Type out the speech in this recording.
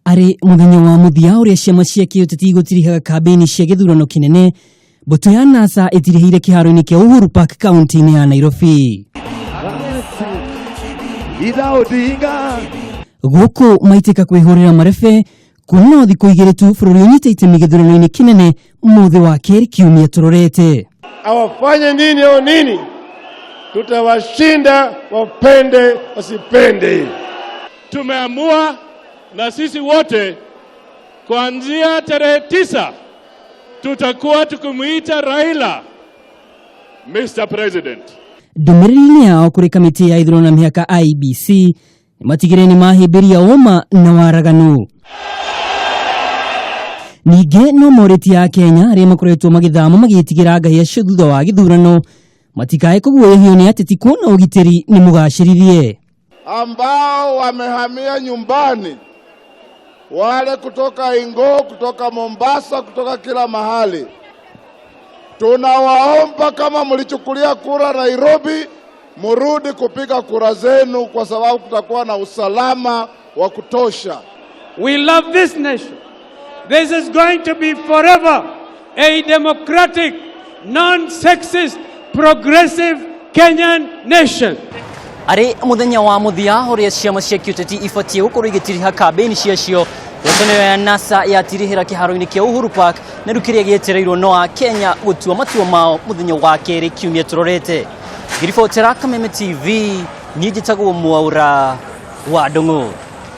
Ari muthenya wa muthia uria ciama cia kiuteti gutirihaga kambi-ini cia githurano kinene, mbutu ya NASA itirihire kiharo-ini kia Uhuru Park kaunti-ini ya Nairobi. Guku maitika kwihurira marebe kuno thiku igiri tu bururi unyite itemi githurano-ini kinene moothe wa keri kiumia turorete. Awafanye nini au nini, tutawashinda wapende wasipende. Tumeamua na sisi wote kuanzia tarehe 9 tutakuwa tukimuita Raila Mr. President. Ndumiriri yao kuri kamiti ya ithurano na mihaka IBC matigire ni mahimbiria oma na waraganu. Nige no moreti ya Kenya aria makoretwo magithamo magitigira ngahia cio thutha wa githurano matikae kuguoyohio ni ateti kuona ugitiri ni mugacirithie. Ambao wamehamia nyumbani, wale kutoka Ingo, kutoka Mombasa, kutoka kila mahali, tunawaomba kama mlichukulia kura Nairobi, murudi kupiga kura zenu kwa sababu kutakuwa na usalama wa kutosha. We love this nation. This is going to be forever a democratic, non-sexist, progressive Kenyan nation. Ari muthenya wa muthia uria ciama cia kiuteti ifatie gukorwo igitiriha kambi-ini ciacio gwataniro ya NASA yatirihira kiharo-ini kia Uhuru Park na rukiria gietereirwo no akenya gutua matua mao muthenya wa keri kiumia turorete. Ngiribotera Kameme TV, ni njitagwo Mwaura wa Ndung'u.